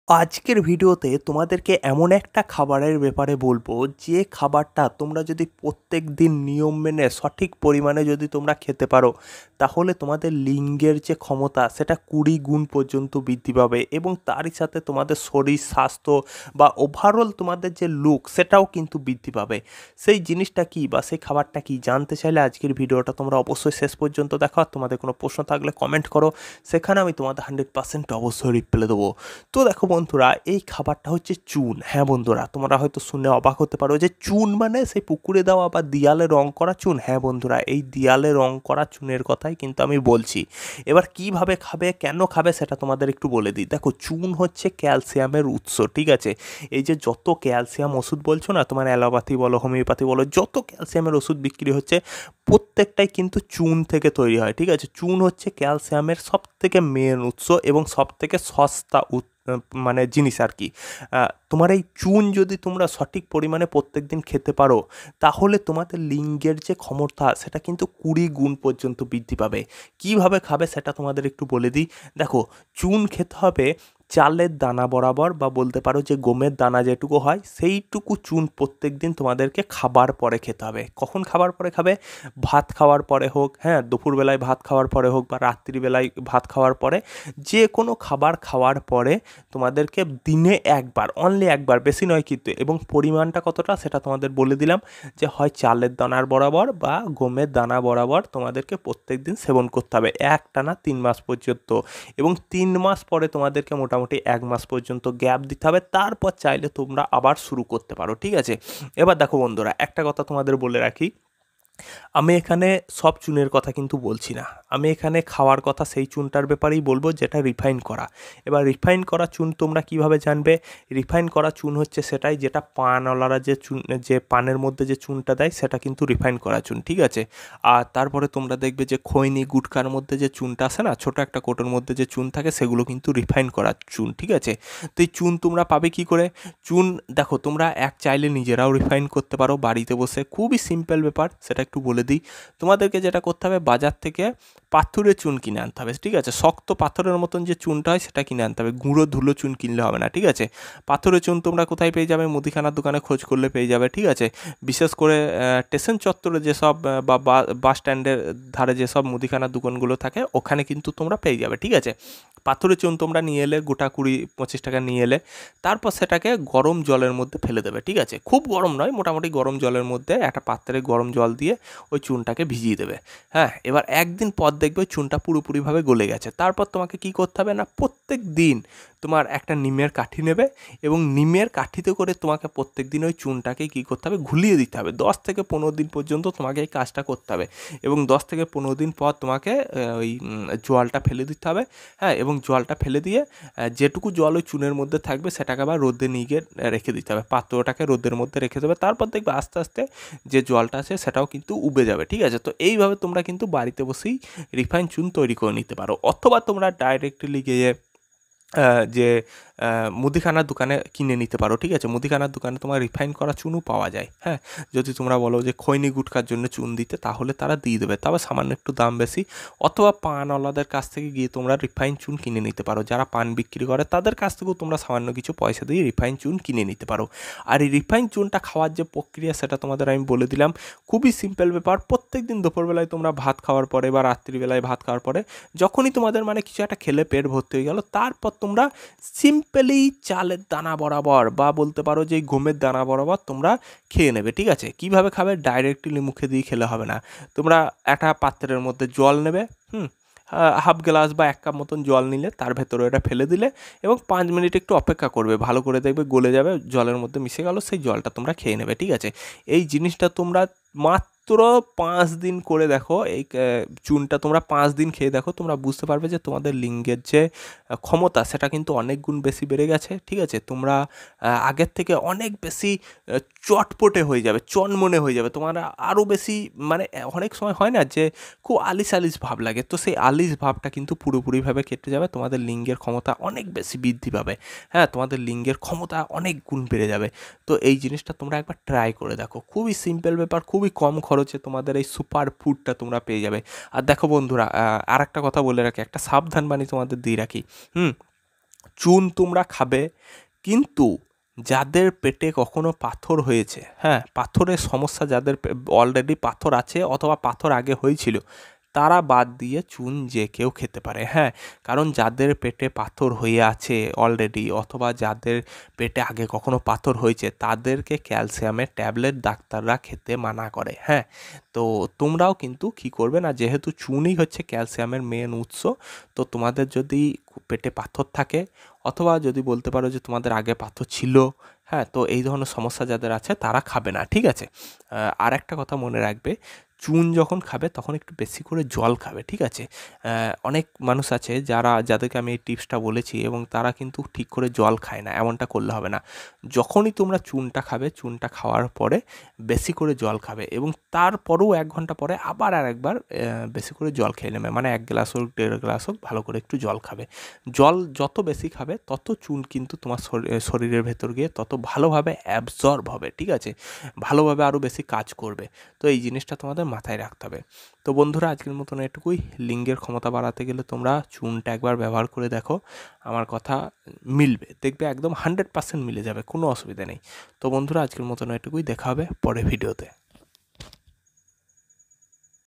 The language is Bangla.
আজকের ভিডিওতে তোমাদেরকে এমন একটা খাবারের ব্যাপারে বলবো যে খাবারটা তোমরা যদি প্রত্যেক দিন নিয়ম মেনে সঠিক পরিমাণে যদি তোমরা খেতে পারো তাহলে তোমাদের লিঙ্গের যে ক্ষমতা সেটা 20 গুণ পর্যন্ত বৃদ্ধি পাবে এবং তারই সাথে তোমাদের শরীর স্বাস্থ্য বা ওভারঅল তোমাদের যে লুক সেটাও কিন্তু বৃদ্ধি পাবে। সেই জিনিসটা কি বা সেই খাবারটা কি জানতে চাইলে আজকের ভিডিওটা তোমরা অবশ্যই শেষ পর্যন্ত দেখো। আর তোমাদের কোনো প্রশ্ন থাকলে কমেন্ট করো, সেখানে আমি তোমাদের 100% অবশ্যই রিপ্লাই দেবো। তো দেখো বন্ধুরা, এই খাবারটা হচ্ছে চুন। হ্যাঁ বন্ধুরা, তোমরা হয়তো শুনে অবাক হতে পারো যে চুন মানে সেই পুকুরে দেওয়া বা দেয়ালে রং করা চুন। হ্যাঁ বন্ধুরা, এই দেয়ালে রং করা চুনের কথাই কিন্তু আমি বলছি। এবার কিভাবে খাবে, কেন খাবে সেটা তোমাদের একটু বলে দিই। দেখো, চুন হচ্ছে ক্যালসিয়ামের উৎস, ঠিক আছে? এই যে যত ক্যালসিয়াম ওষুধ বলছো না, তোমার অ্যালোপ্যাথি বলো হোমিওপ্যাথি বলো, যত ক্যালসিয়ামের ওষুধ বিক্রি হচ্ছে প্রত্যেকটাই কিন্তু চুন থেকে তৈরি হয়, ঠিক আছে? চুন হচ্ছে ক্যালসিয়ামের সব থেকে মেন উৎস এবং সব থেকে সস্তা মানে জিনিস আর কি। তোমার এই চুন যদি তোমরা সঠিক পরিমাণে প্রত্যেক দিন খেতে পারো তাহলে তোমাদের লিঙ্গের যে ক্ষমতা সেটা কিন্তু 20 গুণ পর্যন্ত বৃদ্ধি পাবে। কিভাবে খাবে সেটা তোমাদের একটু বলে দিই। দেখো, চুন খেতে হবে চালের দানা বরাবর, বা বলতে পারো যে গমের দানা যেটুকু হয় সেইটুকু চুন প্রত্যেক দিন তোমাদেরকে খাবার পরে খেতে হবে। কখন খাবার পরে খাবে? ভাত খাওয়ার পরে হোক, হ্যাঁ, দুপুরবেলায় ভাত খাওয়ার পরে হোক, বা রাত্রিবেলায় ভাত খাওয়ার পরে, যে কোনো খাবার খাওয়ার পরে তোমাদেরকে দিনে একবার, অনলি একবার, বেশি নয় কিন্তু, এবং পরিমাণটা কতটা সেটা তোমাদের বলে দিলাম, যে হয় চালের দানার বরাবর বা গমের দানা বরাবর তোমাদেরকে প্রত্যেক দিন সেবন করতে হবে একটানা 3 মাস পর্যন্ত। এবং 3 মাস পরে তোমাদেরকে মোটামুটি 1 মাস পর্যন্ত গ্যাপ দিতে হবে, তারপর চাইলে তোমরা আবার শুরু করতে পারো, ঠিক আছে? এবার দেখো বন্ধুরা, একটা কথা তোমাদের বলে রাখি, আমি এখানে সব চুনের কথা কিন্তু বলছি না। আমি এখানে খাওয়ার কথা সেই চুনটার ব্যাপারেই বলবো যেটা রিফাইন করা। এবার রিফাইন করা চুন তোমরা কিভাবে জানবে? রিফাইন করা চুন হচ্ছে সেটাই যেটা পানওয়ালারা যে চুন, যে পানের মধ্যে যে চুনটা দেয় সেটা কিন্তু রিফাইন করা চুন, ঠিক আছে? আর তারপরে তোমরা দেখবে যে খৈনি গুটখার মধ্যে যে চুনটা আসে না, ছোটো একটা কোটোর মধ্যে যে চুন থাকে, সেগুলো কিন্তু রিফাইন করা চুন, ঠিক আছে? তো এই চুন তোমরা পাবে কি করে? চুন, দেখো, তোমরা চাইলে নিজেরাও রিফাইন করতে পারো বাড়িতে বসে, খুবই সিম্পল ব্যাপার, সেটা একটু বলে দিই। তোমাদেরকে যেটা করতে হবে, বাজার থেকে পাথরের চুন কিনে আনতে হবে, ঠিক আছে? শক্ত পাথরের মতন যে চুনটা হয় সেটা কিনে আনতে হবে, গুঁড়ো ধুলো চুন কিনলে হবে না, ঠিক আছে? পাথরের চুন তোমরা কোথায় পেয়ে যাবে? মুদিখানার দোকানে খোঁজ করলে পেয়ে যাবে, ঠিক আছে? বিশেষ করে স্টেশন চত্বরে যেসব বাস স্ট্যান্ডের ধারে যেসব মুদিখানার দোকানগুলো থাকে ওখানে কিন্তু তোমরা পেয়ে যাবে, ঠিক আছে? পাথরের চুন তোমরা নিয়ে এলে, গোটা 20-25 টাকা নিয়ে এলে, তারপর সেটাকে গরম জলের মধ্যে ফেলে দেবে, ঠিক আছে? খুব গরম নয়, মোটামুটি গরম জলের মধ্যে একটা পাত্রে গরম জল দিয়ে ওই চুনটাকে ভিজিয়ে দেবে। হ্যাঁ, এবার একদিন পর দেখবে ওই চুনটা পুরোপুরিভাবে গলে গেছে। তারপর তোমাকে কি করতে হবে না, প্রত্যেক দিন তোমার একটা নিমের কাঠি নেবে এবং নিমের কাঠিতে করে তোমাকে প্রত্যেক দিন ওই চুনটাকে কী করতে হবে, ঘুলিয়ে দিতে হবে। 10 থেকে 15 দিন পর্যন্ত তোমাকে এই কাজটা করতে হবে এবং 10 থেকে 15 দিন পর তোমাকে ওই জলটা ফেলে দিতে হবে। হ্যাঁ, এবং জলটা ফেলে দিয়ে যেটুকু জল ওই চুনের মধ্যে থাকবে সেটাকে আবার রোদে নিয়ে গিয়ে রেখে দিতে হবে, পাত্রটাকে রোদের মধ্যে রেখে দেবে। তারপর দেখবে আস্তে আস্তে যে জলটা আছে সেটাও কিন্তু উবে যাবে, ঠিক আছে? তো এইভাবে তোমরা কিন্তু বাড়িতে বসেই রিফাইন চুন তৈরি করে নিতে পারো, অথবা তোমরা ডাইরেক্টলি গিয়ে যে মুদিখানার দোকানে কিনে নিতে পারো, ঠিক আছে? মুদিখানার দোকানে তোমার রিফাইন করা চুনও পাওয়া যায়। হ্যাঁ, যদি তোমরা বলো যে খৈনি গুটখার জন্য চুন দিতে, তাহলে তারা দিয়ে দেবে, তবে সামান্য একটু দাম বেশি। অথবা পানওয়ালাদের কাছ থেকে গিয়ে তোমরা রিফাইন চুন কিনে নিতে পারো, যারা পান বিক্রি করে তাদের কাছ থেকেও তোমরা সামান্য কিছু পয়সা দিয়ে রিফাইন চুন কিনে নিতে পারো। আর এই রিফাইন চুনটা খাওয়ার যে প্রক্রিয়া সেটা তোমাদের আমি বলে দিলাম, খুবই সিম্পল ব্যাপার। প্রত্যেক দিন দুপুরবেলায় তোমরা ভাত খাওয়ার পরে বা রাত্রিবেলায় ভাত খাওয়ার পরে, যখনই তোমাদের মানে কিছু একটা খেলে পেট ভর্তি হয়ে গেল, তারপর তোমরা সিম্পলি চালের দানা বরাবর বা বলতে পারো যে গমের দানা বরাবর তোমরা খেয়ে নেবে, ঠিক আছে? কিভাবে খাবে? ডাইরেক্টলি মুখে দিয়ে খেলে হবে না। তোমরা একটা পাত্রের মধ্যে জল নেবে, হাফ গ্লাস বা 1 কাপ মতন জল নিলে তার ভেতরে এটা ফেলে দিলে এবং 5 মিনিট একটু অপেক্ষা করবে, ভালো করে দেখবে গলে যাবে, জলের মধ্যে মিশে গেল, সেই জলটা তোমরা খেয়ে নেবে, ঠিক আছে? এই জিনিসটা তোমরা মাত্র 5 দিন করে দেখো, এই চুনটা তোমরা 5 দিন খেয়ে দেখো, তোমরা বুঝতে পারবে যে তোমাদের লিঙ্গের যে ক্ষমতা সেটা কিন্তু অনেক গুণ বেশি বেড়ে গেছে, ঠিক আছে? তোমরা আগের থেকে অনেক বেশি চটপটে হয়ে যাবে, চনমনে হয়ে যাবে, তোমরা আরও বেশি, মানে অনেক সময় হয় না যে খুব আলিশ আলিশ ভাব লাগে, তো সেই আলিশ ভাবটা কিন্তু পুরোপুরিভাবে কেটে যাবে, তোমাদের লিঙ্গের ক্ষমতা অনেক বেশি বৃদ্ধি পাবে। হ্যাঁ, তোমাদের লিঙ্গের ক্ষমতা অনেক গুণ বেড়ে যাবে। তো এই জিনিসটা তোমরা একবার ট্রাই করে দেখো, খুবই সিম্পল ব্যাপার, খুবই কম খরচে তোমাদের এই সুপার ফুডটা তোমরা পেয়ে যাবে। আর দেখো বন্ধুরা, আর একটা কথা বলে রাখি, একটা সাবধান বাণী তোমাদের দিয়ে রাখি। হুম চুন তোমরা খাবে, কিন্তু যাদের পেটে কখনো পাথর হয়েছে, হ্যাঁ, পাথরের সমস্যা যাদের অলরেডি পাথর আছে অথবা পাথর আগে হয়েছিল, তারা বাদ দিয়ে চুন যে কেউ খেতে পারে, হ্যাঁ। কারণ যাদের পেটে পাথর হয়ে আছে অলরেডি অথবা যাদের পেটে আগে কখনো পাথর হয়েছে, তাদেরকে ক্যালসিয়ামের ট্যাবলেট ডাক্তাররা খেতে মানা করে, হ্যাঁ। তো তোমরাও কিন্তু কী করবে না, যেহেতু চুনই হচ্ছে ক্যালসিয়ামের মেন উৎস, তো তোমাদের যদি পেটে পাথর থাকে অথবা যদি বলতে পারো যে তোমাদের আগে পাথর ছিল, হ্যাঁ, তো এই ধরনের সমস্যা যাদের আছে তারা খাবে না, ঠিক আছে। আর একটা কথা মনে রাখবে, চুন যখন খাবে তখন একটু বেশি করে জল খাবে, ঠিক আছে। অনেক মানুষ আছে যাদেরকে আমি এই টিপসটা বলেছি এবং তারা কিন্তু ঠিক করে জল খায় না, এমনটা করলে হবে না। যখনই তোমরা চুনটা খাবে, চুনটা খাওয়ার পরে বেশি করে জল খাবে এবং তারপরেও 1 ঘন্টা পরে আবার আরেকবার বেশি করে জল খেয়ে নেবে, মানে 1 গ্লাস হোক 1.5 গ্লাস হোক ভালো করে একটু জল খাবে। জল যত বেশি খাবে তত চুন কিন্তু তোমার শরীরের ভেতর গিয়ে তত ভালোভাবে অ্যাবজর্ব হবে, ঠিক আছে, ভালোভাবে আরও বেশি কাজ করবে। তো এই জিনিসটা তোমাদের মাথায় রাখতে হবে। তো বন্ধুরা, আজকের মতন এটুকুই। লিঙ্গের ক্ষমতা বাড়াতে গেলে তোমরা চুনটা একবার ব্যবহার করে দেখো, আমার কথা মিলবে, দেখবে একদম 100% মিলে যাবে, কোনো অসুবিধা নেই। তো বন্ধুরা, আজকের মতন এটুকুই, দেখা হবে পরের ভিডিওতে।